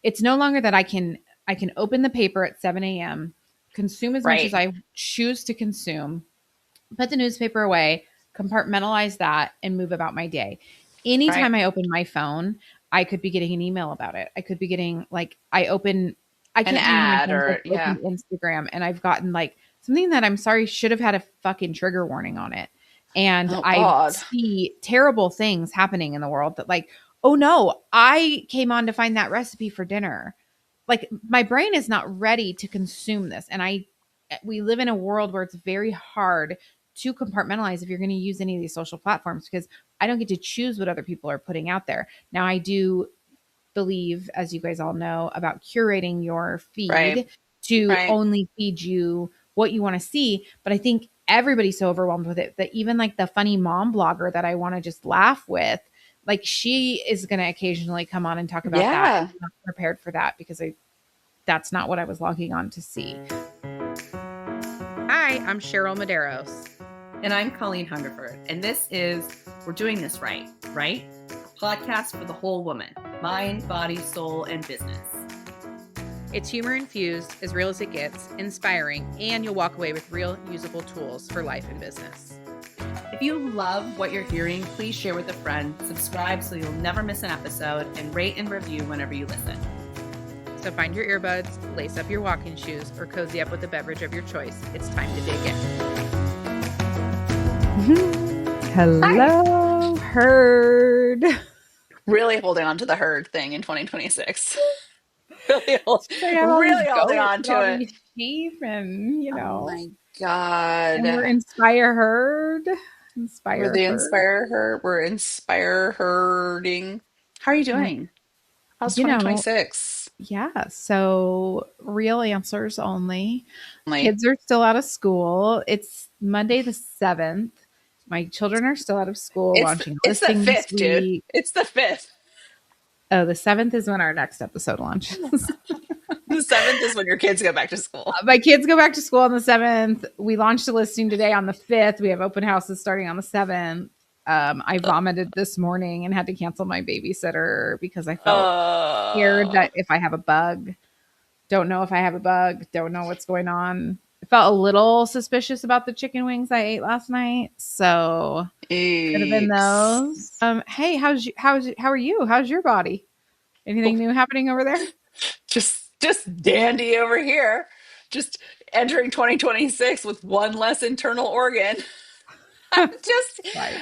it's no longer that I can open the paper at 7 a.m., consume as much as Right. I choose to consume, put the newspaper away, compartmentalize that, and move about my day. Right. Anytime I open my phone, I could be getting an email about it. I could be getting like I An can't tell you how many ad times I've or yeah. opened Instagram and I've gotten like something that I'm sorry should have had a fucking trigger warning on it. And Oh I God. see terrible things happening in the world that like, oh no, I came on to find that recipe for dinner. Like my brain is not ready to consume this. And we live in a world where it's very hard to compartmentalize if you're going to use any of these social platforms because I don't get to choose what other people are putting out there. Now I do believe, as you guys all know, about curating your Right. feed to Right. only feed you what you want to see. But I think everybody's so overwhelmed with it that even like the funny mom blogger that I want to just laugh with, like she is going to occasionally come on and talk about that. And Yeah. I'm not prepared for that because that's not what I was logging on to see. Hi, I'm Cheryl Medeiros. And I'm Colleen Hungerford. And this is We're Doing This Right, right? A podcast for the whole woman, mind, body, soul, and business. It's humor infused, as real as it gets, inspiring, and you'll walk away with real usable tools for life and business. If you love what you're hearing, please share with a friend, subscribe so you'll never miss an episode, and rate and review whenever you listen. So find your earbuds, lace up your walking shoes, or cozy up with a beverage of your choice. It's time to dig in. Hello, herd. Really holding on to the herd thing in 2026. I have all these Really holding goats on and to all it. these sheep and, Oh my and we're God. Inspire Herd. We're Inspire the Herd. Inspire Her. We're Inspire Herding. How are you Well, doing? How's you know, 2026? yeah. So real answers only. Like, Kids are still out of school. It's Monday the 7th. My children are still out of school, launching a it's the listing this fifth, dude. week. It's the fifth. Oh, the 7th is when our next episode launches. The seventh is when your kids go back to school. My kids go back to school on the 7th. We launched a listing today on the 5th. We have open houses starting on the 7th. I vomited this morning and had to cancel my babysitter because I felt scared Uh, that if I have a bug, don't know if I have a bug, don't know what's going on. I felt a little suspicious about the chicken wings I ate last night. So could have been eeks. those. Hey, how are you? How's your body? Anything new happening over there? Just dandy over here. Just entering 2026 with one less internal organ. I'm just, Right.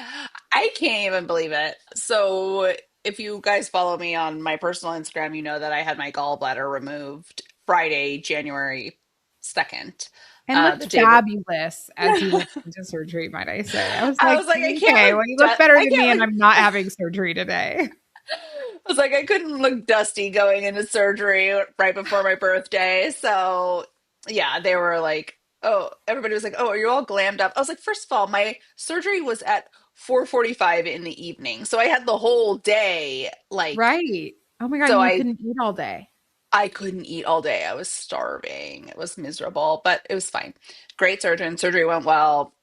I can't even believe it. So, if you guys follow me on my personal Instagram, you know that I had my gallbladder removed Friday, January 2nd. And The looked day before. fabulous as you went into surgery, might I say. I was I like, was like, I can't okay, look, well, you look better I than me, can't and look, I'm not having surgery today. I was like, I couldn't look dusty going into surgery right before my birthday. So, yeah, they were like, oh, everybody was like, oh, are you all glammed up? I was like, first of all, my surgery was at 4:45 in the evening. So I had the whole day, like, Right. Oh my God. so And you couldn't eat all day. I couldn't eat all day. I was starving. It was miserable, but it was fine. Great surgeon. Surgery went well.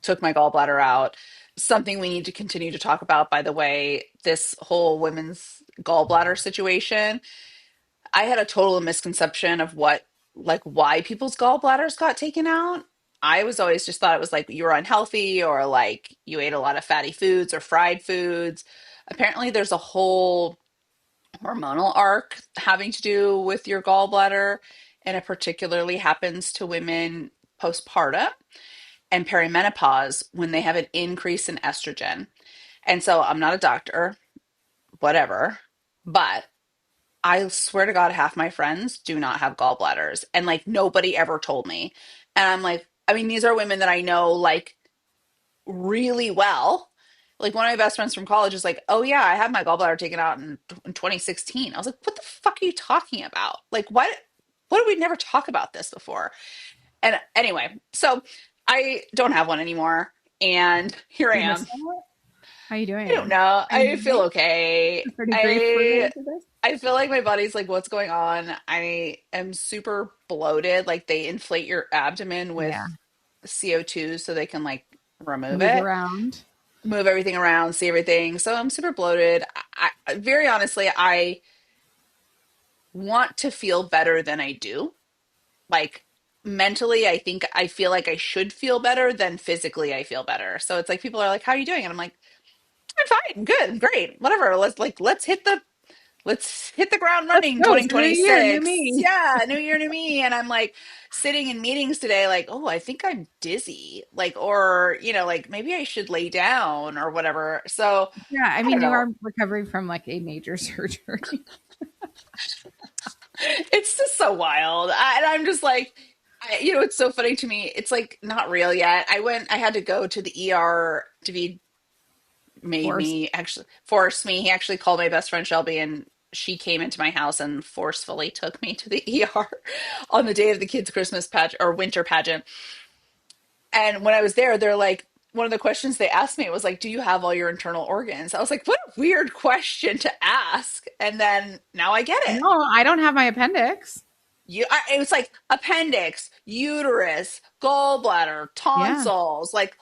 Took my gallbladder out. Something we need to continue to talk about, by the way, this whole women's gallbladder situation. I had a total misconception of like, why people's gallbladders got taken out. I was always just thought it was like you were unhealthy or like you ate a lot of fatty foods or fried foods. Apparently, there's a whole hormonal arc having to do with your gallbladder, and it particularly happens to women postpartum and perimenopause when they have an increase in estrogen. And so I'm not a doctor, whatever, but I swear to God, half my friends do not have gallbladders. And like nobody ever told me. And I'm like, I mean, these are women that I know like really well. Like one of my best friends from college is like, oh yeah, I had my gallbladder taken out in 2016. I was like, what the fuck are you talking about? Like, what did we never talk about this before? And anyway, so I don't have one anymore. And here I You missed am. that? How you I don't doing? know. Are you I feel moving? okay. I'm pretty grief related to this. I feel like my body's like, what's going on? I am super bloated. Like they inflate your abdomen with Yeah. CO2 so they can like remove Move it, around. move everything around, see everything. So I'm super bloated. Very honestly, I want to feel better than I do. Like mentally, I think I feel like I should feel better than physically I feel better. So it's like people are like, "How are you doing?" And I'm like, "I'm fine, good, great, whatever. Let's hit the ground Let's running go. It's a new year, new 2026. me. Yeah, new year, new me." And I'm like sitting in meetings today, like, oh, I think I'm dizzy. Like, or, like maybe I should lay down or whatever. So Yeah, I I don't mean, you know. are recovering from like a major surgery. It's just so wild. And I'm just like, it's so funny to me. It's like not real yet. I had to go to the ER to be Forced. forced me. He actually called my best friend Shelby, and she came into my house and forcefully took me to the ER on the day of the kids' Christmas pageant or winter pageant. And when I was there, they're like, one of the questions they asked me was like, "Do you have all your internal organs?" I was like, "What a weird question to ask." And then now I get it. No, I don't have my appendix. It was like appendix, uterus, gallbladder, Yeah. tonsils. Like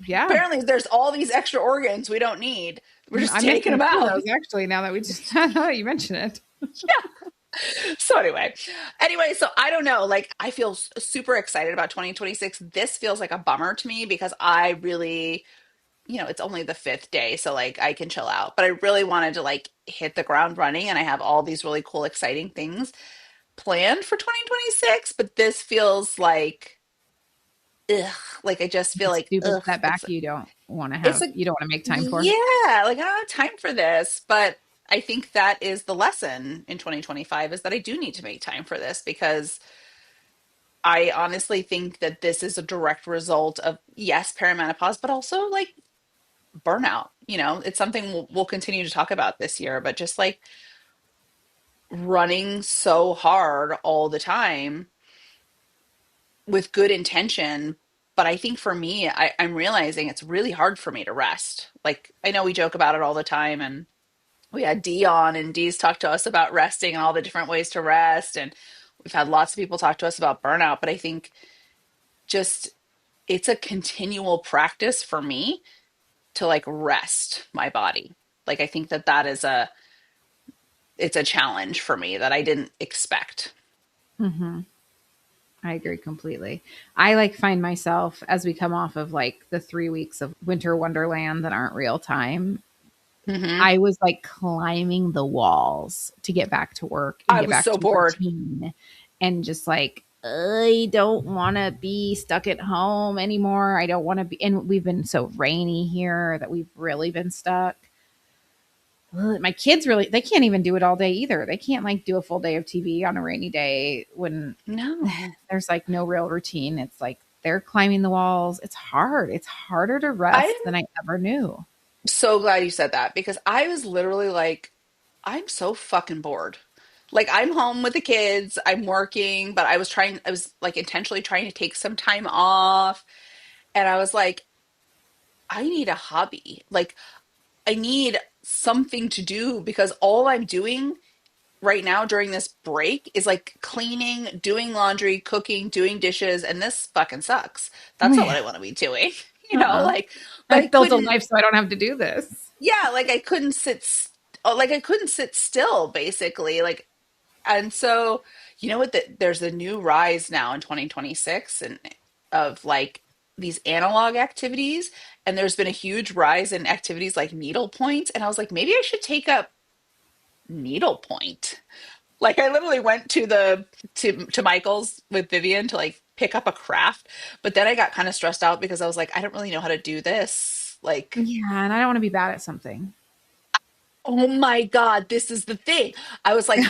Yeah. apparently, there's all these extra organs we don't need. We're just I'm taking missing them a few of out. those actually now that we just now that you mention it. So anyway, so I don't know. Like I feel super excited about 2026. This feels like a bummer to me because I really, it's only the fifth day, so like I can chill out. But I really wanted to like hit the ground running, and I have all these really cool, exciting things planned for 2026. But this feels like ugh, like I just feel A like stupid ugh. setback you don't want to It's have, like you don't want to make time for. yeah, like I don't have time for this. But I think that is the lesson in 2025 is that I do need to make time for this because I honestly think that this is a direct result of yes, perimenopause, but also like burnout. It's something we'll continue to talk about this year, but just like running so hard all the time with good intention. But I think for me, I'm realizing it's really hard for me to rest. Like I know we joke about it all the time, and we had Dee on, and Dee's talked to us about resting and all the different ways to rest, and we've had lots of people talk to us about burnout. But I think just it's a continual practice for me to like rest my body. Like I think that is it's a challenge for me that I didn't expect. Hmm. I agree completely. I like find myself as we come off of like the 3 weeks of winter wonderland that aren't real time. Hmm. I was like climbing the walls to get back to work and I get was back so to bored. routine and just like, I don't want to be stuck at home anymore. I don't want to be, and we've been so rainy here that we've really been stuck. Ugh, my kids really, they can't even do it all day either. They can't like do a full day of TV on a rainy day when No. there's like no real routine. It's like they're climbing the walls. It's hard. It's harder to rest I'm than I ever knew. so glad you said that because I was literally like, I'm so fucking bored. Like I'm home with the kids, I'm working, but I was like intentionally trying to take some time off. And I was like, I need a hobby. Like I need something to do because all I'm doing right now during this break is like cleaning, doing laundry, cooking, doing dishes, and this fucking sucks. That's not what Yeah. I want to be doing, Uh-uh. like, but I I've built a couldn't, life so I don't have to do this. yeah, like I couldn't sit still basically. Like, and so, you know what, there's a new rise now in 2026 and of like these analog activities. And there's been a huge rise in activities like needlepoint. And I was like, maybe I should take up needlepoint. Like I literally went to Michael's with Vivian to like pick up a craft, but then I got kind of stressed out because I was like, I don't really know how to do this. Like, Yeah, and I don't want to be bad at something. oh my God, this is the thing. I was like,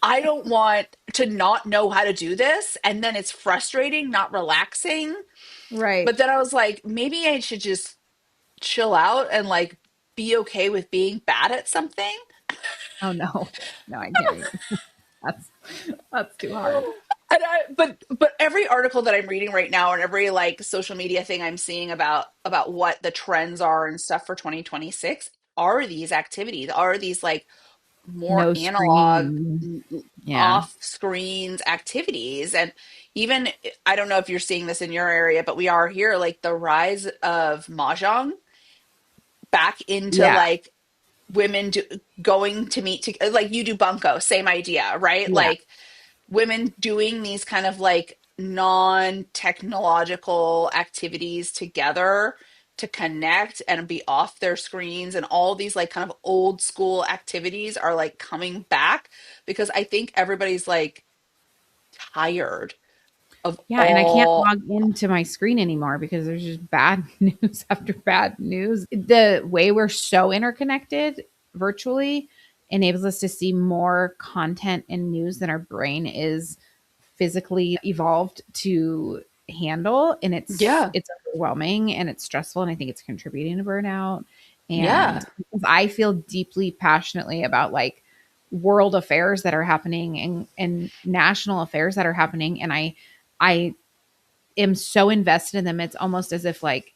I don't want to not know how to do this, and then it's frustrating, not relaxing. Right. But then I was like, maybe I should just chill out and like be okay with being bad at something. Oh no. No, I can't even. That's that's too hard. But every article that I'm reading right now and every like social media thing I'm seeing about what the trends are and stuff for 2026 are these activities, are these like more No analog screen. Yeah. off screens activities. And even I don't know if you're seeing this in your area, but we are here like the rise of Mahjong back into Yeah. like women going to meet to, like you do bunko, same idea, right? Yeah. Like women doing these kind of like non-technological activities together to connect and be off their screens, and all these like kind of old school activities are like coming back because I think everybody's like tired of Yeah, and I can't all. log into my screen anymore because there's just bad news after bad news. The way we're so interconnected virtually enables us to see more content and news than our brain is physically evolved to handle, and Yeah, it's overwhelming and it's stressful, and I think it's contributing to burnout. And yeah, because I feel deeply passionately about like world affairs that are happening and national affairs that are happening, and I am so invested in them. It's almost as if like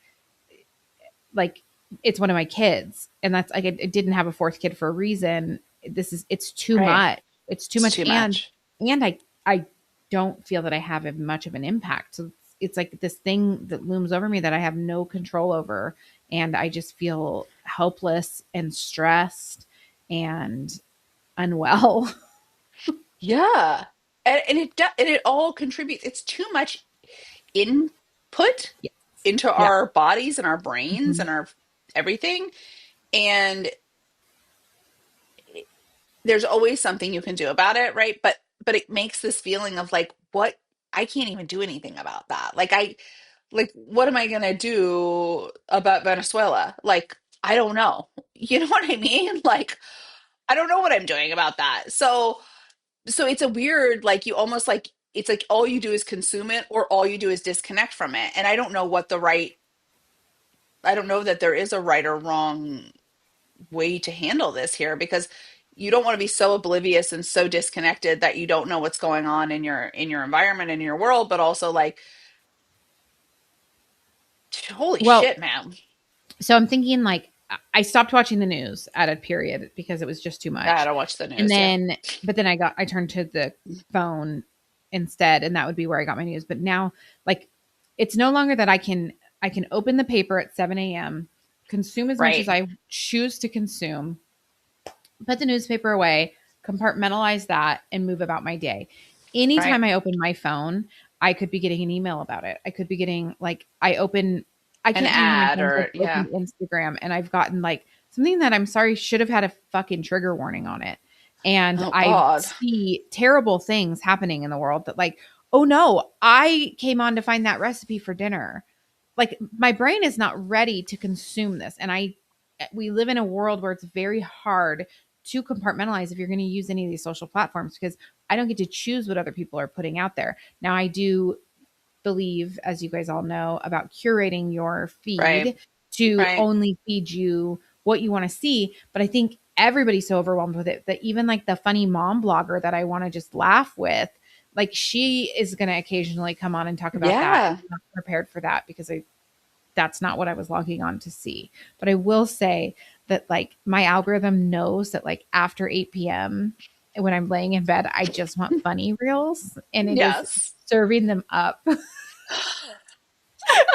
it's one of my kids, and that's like I didn't have a fourth kid for a reason. It's too right. much. It's too It's much, too much. and I don't feel that I have much of an impact. So it's like this thing that looms over me that I have no control over, and I just feel helpless and stressed and unwell. Yeah. And it all contributes. It's too much input Yes. into Yeah. our bodies and our brains Mhm. and our everything. And there's always something you can do about it, right? But it makes this feeling of like, what, I can't even do anything about that. Like what am I gonna do about Venezuela? Like, I don't know. You know what I mean? Like, I don't know what I'm doing about that. So it's a weird, like you almost like it's like all you do is consume it or all you do is disconnect from it. And I don't know what the right, I don't know that there is a right or wrong way to handle this here, because you don't want to be so oblivious and so disconnected that you don't know what's going on in your environment, in your world, but also like, holy Well, shit, man. so I'm thinking like I stopped watching the news at a period because it was just too I much. don't watch the And news. Yeah. then but then I turned to the phone instead, and that would be where I got my news. But now like it's no longer that I can open the paper at 7 a.m., consume as much as Right. I choose to consume, put the newspaper away, compartmentalize that, and move about my day. Right. Anytime I open my phone, I could be getting an email about it. I could be getting like I An can't tell you how many ad times I've or yeah. opened Instagram and I've gotten like something that I'm sorry should have had a fucking trigger warning on it. And Oh I God. see terrible things happening in the world that like, oh no, I came on to find that recipe for dinner. Like my brain is not ready to consume this. And we live in a world where it's very hard to compartmentalize if you're going to use any of these social platforms because I don't get to choose what other people are putting out there. Now I do believe, as you guys all know, about curating your Right. feed to Right. only feed you what you want to see. But I think everybody's so overwhelmed with it that even like the funny mom blogger that I want to just laugh with, like she is going to occasionally come on and talk about that. And Yeah. I'm not prepared for that because that's not what I was logging on to see. But I will say that like my algorithm knows that like after 8 p.m. when I'm laying in bed, I just want funny reels and it is Yes. serving them up.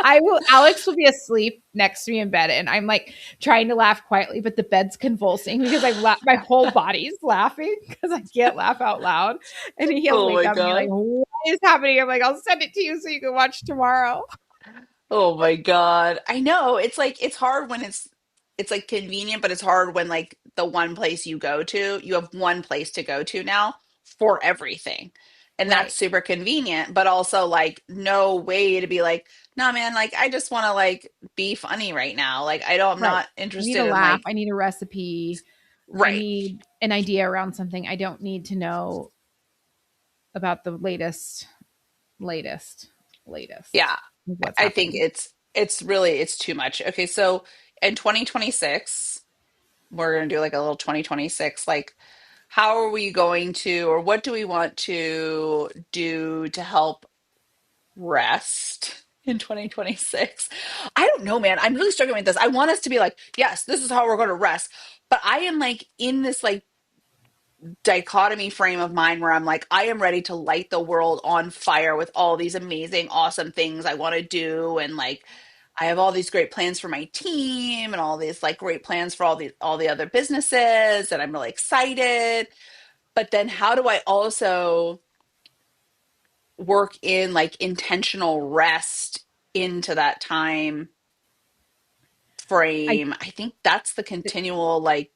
Alex will be asleep next to me in bed and I'm like trying to laugh quietly, but the bed's convulsing because my whole body's laughing because I can't laugh out loud. And he'll Oh wake my up and be like, God. what is happening? I'm like, I'll send it to you so you can watch tomorrow. Oh my God. I know. It's like it's hard when it's like convenient, but it's hard when like the one place you go to, you have one place to go to now for everything. And that's Right. super convenient, but also like no way to be like, no man, like I just want to like be funny right now. Like I'm Right. not I need a interested in laugh. like, I need a recipe. I right. need an idea around something. I don't need to know about the latest, Yeah. latest of what's I think happening. it's really it's too much. Okay, so in 2026 we're going to do like a little 2026 like how are we going to, or what do we want to do to help rest in 2026? I don't know, man. I'm really struggling with this. I want us to be like, yes, this is how we're going to rest, but I am like in this like dichotomy frame of mind where I'm like, I am ready to light the world on fire with all these amazing awesome things I want to do, and like I have all these great plans for my team and all these like great plans for all the other businesses, and I'm really excited. But then how do I also work in like intentional rest into that time I frame? I think that's the continual like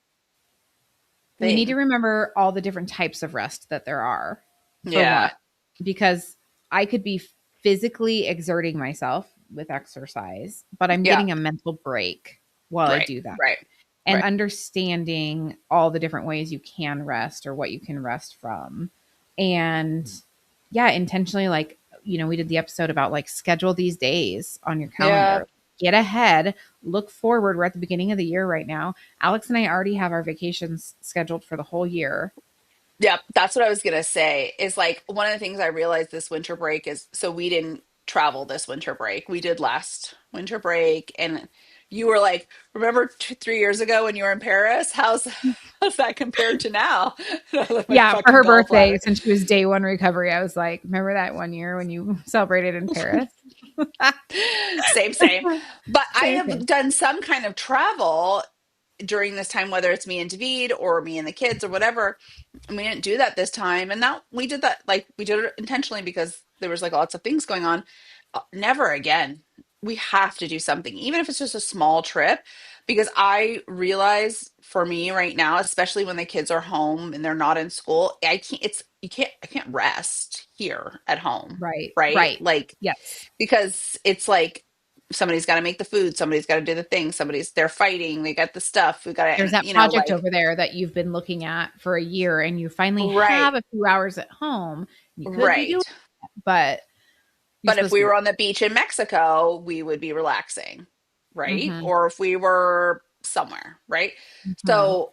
We need to thing. remember all the different types of rest that there are, for one, Yeah. because I could be physically exerting myself with exercise, but I'm Yeah. getting a mental break while I Right. do that. Right. And Right. understanding all the different ways you can rest or what you can rest from. And yeah, intentionally, like, we did the episode about like schedule these days on your Yeah. calendar, get ahead, look forward. We're at the beginning of the year right now. Alex and I already have our vacations scheduled for the whole year. Yeah, that's what I was gonna say. Is like one of the things I realized this winter break is so we didn't travel this winter break. We did last winter break, and you were like, "Remember 3 years ago when you were in Paris? How's that compared to now?" And I like my Yeah, for fucking her birthday, gallbladder. since she was day one recovery, I was like, remember that one year when you celebrated in Paris? Same, same. But I Same have thing. done some kind of travel during this time, whether it's me and David or me and the kids or whatever. And we didn't do that this time. And that we did that, like we did it intentionally because there was like lots of things going on. Never again. We have to do something, even if it's just a small trip, because I realize for me right now, especially when the kids are home and they're not in school, I can't rest here at home, Right, right? right. Like, Yes. because it's like somebody's got to make the food, somebody's got to do the thing, they're fighting, they got the stuff, we got There's to, that project over there that you've been looking at for a year and you finally right, have a few hours at home. You could be doing right. it, but you're But if supposed to we be were on the beach in Mexico, we would be relaxing, right? working. Or if we were somewhere, right? Hmm. So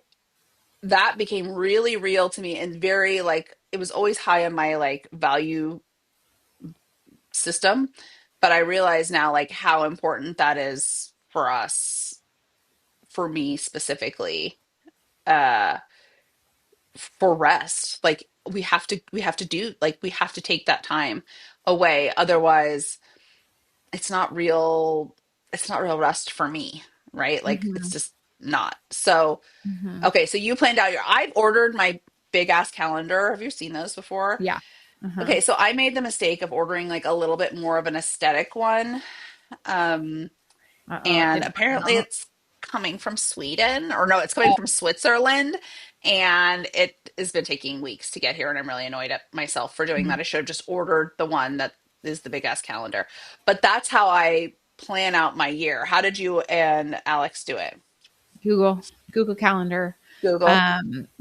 that became really real to me and very like it was always high on my like value system. But I realize now like how important that is for us, for me specifically, uh, for rest. Like we have to take that time away. Otherwise, it's not real it's not real rest for me, right? Like it's Hmm. just not. So Hmm. okay, so you planned out your I've ordered my big ass calendar. Have you seen those before? Yeah. Uh-huh. Okay, so I made the mistake of ordering like a little bit more of an aesthetic one. um Uh-oh, it and didn't work apparently out. it's coming from Sweden, or no, it's coming from Switzerland, and it has been taking weeks to get here, and I'm really annoyed at myself for doing that. I should have just ordered the one that is the big ass calendar. But that's how I plan out my year. How did you and Alex do it? Google Calendar. Google.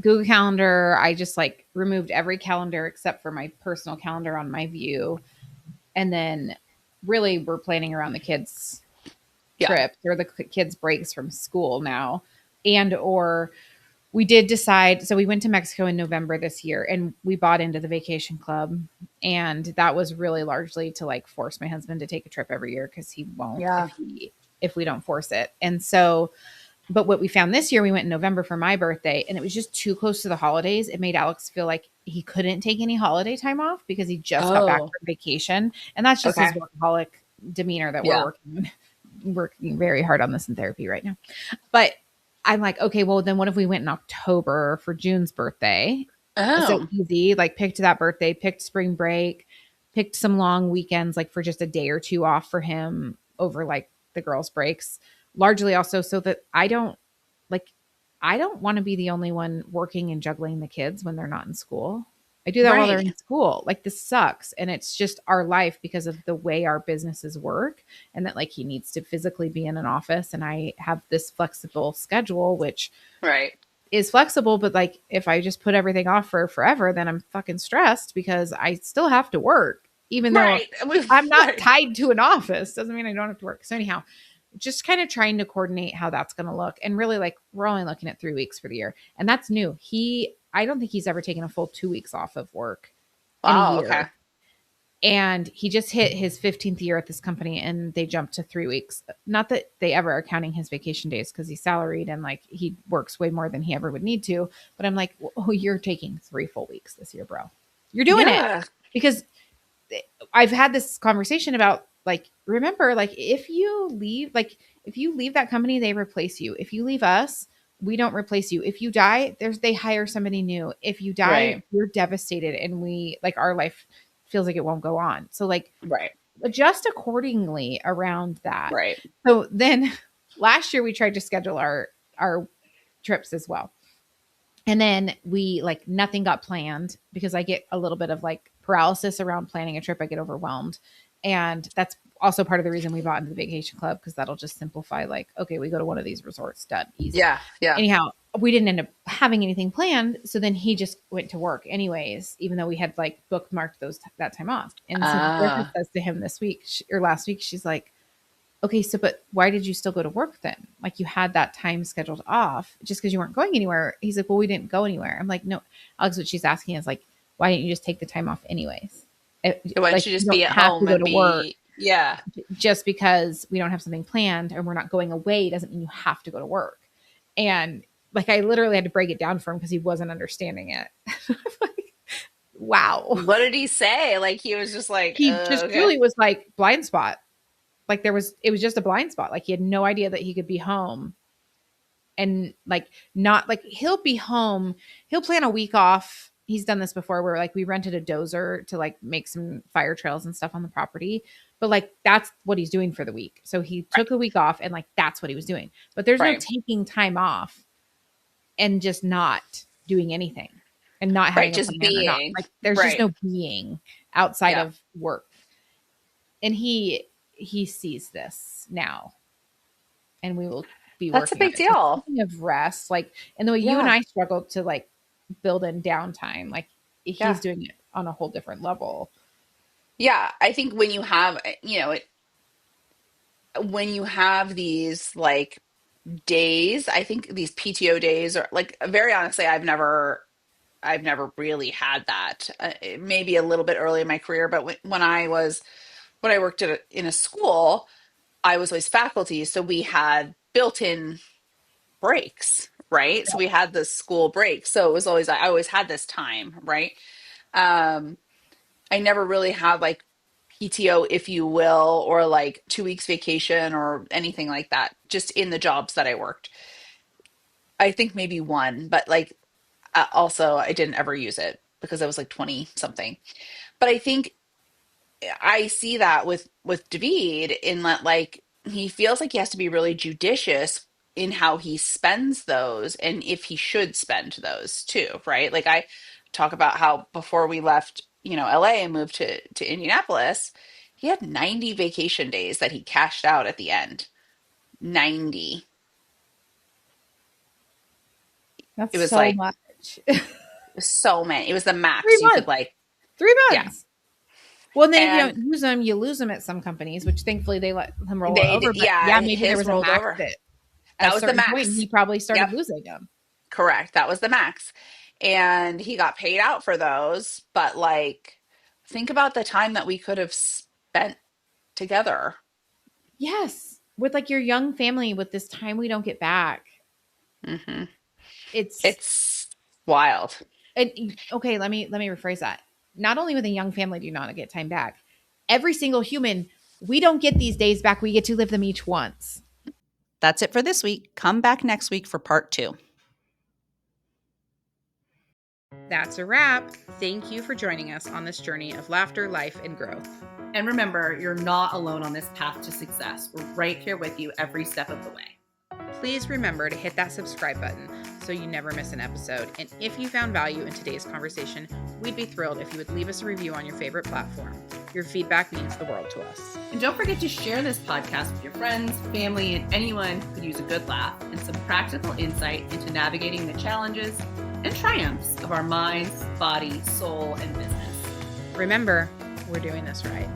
Google Calendar, I just like removed every calendar except for my personal calendar on my view. And then really we're planning around the kids' Yeah. trips or the kids' breaks from school now. And or we did decide, so we went to Mexico in November this year and we bought into the vacation club. And that was really largely to like force my husband to take a trip every year because he won't Yeah. if we don't force it. And so, but what we found this year, we went in November for my birthday and it was just too close to the holidays. It made Alex feel like he couldn't take any holiday time off because he just got back Oh, from vacation. And that's just his okay. workaholic demeanor that we're Yeah. working very hard on this in therapy right now. But I'm like, okay, well, then what if we went in October for June's birthday? So Oh, easy, like picked that birthday, picked spring break, picked some long weekends, like for just a day or two off for him over like the girls' breaks. Largely also so that like, I don't want to be the only one working and juggling the kids when they're not in school. I do that while they're right. in school. Like this sucks. And it's just our life because of the way our businesses work and that like he needs to physically be in an office and I have this flexible schedule which Right. is flexible, but like if I just put everything off for forever, then I'm fucking stressed because I still have to work even though Right. I'm not Right. tied to an office. Doesn't mean I don't have to work. So anyhow, just kind of trying to coordinate how that's going to look and really like we're only looking at 3 weeks for the year and that's new. I don't think he's ever taken a full 2 weeks off of work in a Wow. year, Okay. and he just hit his 15th year at this company and they jumped to 3 weeks. Not that they ever are counting his vacation days because he's salaried and like he works way more than he ever would need to, but I'm like, oh, you're taking 3 full weeks this year, bro. You're doing it Yeah. because I've had this conversation about like, remember, like, if you leave that company, they replace you. If you leave us, we don't replace you. If you die, they hire somebody new. If you die, Right. you're devastated, and we, like, our life feels like it won't go on. So, like, Right. adjust accordingly around that. Right. So then last year we tried to schedule our trips as well. And then we, like, nothing got planned because I get a little bit of like paralysis around planning a trip. I get overwhelmed. And that's also part of the reason we bought into the vacation club, because that'll just simplify, like, okay, we go to one of these resorts, done, easy. Yeah. Yeah. Anyhow, we didn't end up having anything planned. So then he just went to work anyways, even though we had like bookmarked that time off. And so Griffith says to him this week or last week, she's like, okay, so, but why did you still go to work then? Like, you had that time scheduled off just because you weren't going anywhere. He's like, well, we didn't go anywhere. I'm like, no, Alex, what she's asking is like, why didn't you just take the time off anyways? Why don't Like, you you just don't be at have home to go and to work yeah. just because we don't have something planned and we're not going away doesn't mean you have to go to work. And like, I literally had to break it down for him because he wasn't understanding it. Like, wow. What did he say? Like, he was just like, He just okay. really was like blind spot. Like, it was just a blind spot. Like, he had no idea that he could be home and like, not like, he'll be home. He'll plan a week off. He's done this before where like we rented a dozer to like make some fire trails and stuff on the property. But like, that's what he's doing for the week. So he took a week off and like, that's what he was doing. But there's no taking time off and just not doing anything and not having just a plan or not. being. Like, there's just no being outside of work. And he sees this now, and we will be That's a working on big it. deal. Speaking of rest, like, and the way you and I struggled to like build in downtime, like he's doing it on a whole different level. Yeah. I think when you have, when you have these like days, I think these PTO days are like, very honestly, I've never really had that. Maybe a little bit early in my career, but when I worked in a school, I was always faculty, so we had built-in breaks, right? So we had the school break, so it was always I always had this time, right? Um, I never really had like PTO, if you will, or like 2 weeks vacation or anything like that. Just in the jobs that I worked, I think maybe one, but like also I didn't ever use it because I was like 20 something. But I think I see that with David in that, like, he feels like he has to be really judicious in how he spends those and if he should spend those too, right? Like, I talk about how before we left, LA and moved to Indianapolis, he had 90 vacation days that he cashed out at the end. 90. That's It was so like much. so many. It was the 3 max you could months. like, 3 yeah. months. Well, and then if you And don't use them, you lose them at some companies, which thankfully they let him roll over. But yeah, maybe there his was a rolled max over. at That a was the certain point. max. He probably started Yep. losing them. Correct. That was the max. And he got paid out for those. But like, think about the time that we could have spent together. Yes, with like your young family, with this time we don't get back. Hmm. It's It's wild. okay. Let me rephrase that. Not only with a young family do you not get time back. Every single human, we don't get these days back. We get to live them each once. That's it for this week. Come back next week for part 2. That's a wrap. Thank you for joining us on this journey of laughter, life, and growth. And remember, you're not alone on this path to success. We're right here with you every step of the way. Please remember to hit that subscribe button so you never miss an episode. And if you found value in today's conversation, we'd be thrilled if you would leave us a review on your favorite platform. Your feedback means the world to us. And don't forget to share this podcast with your friends, family, and anyone who could use a good laugh and some practical insight into navigating the challenges and triumphs of our minds, body, soul, and business. Remember, we're doing this right.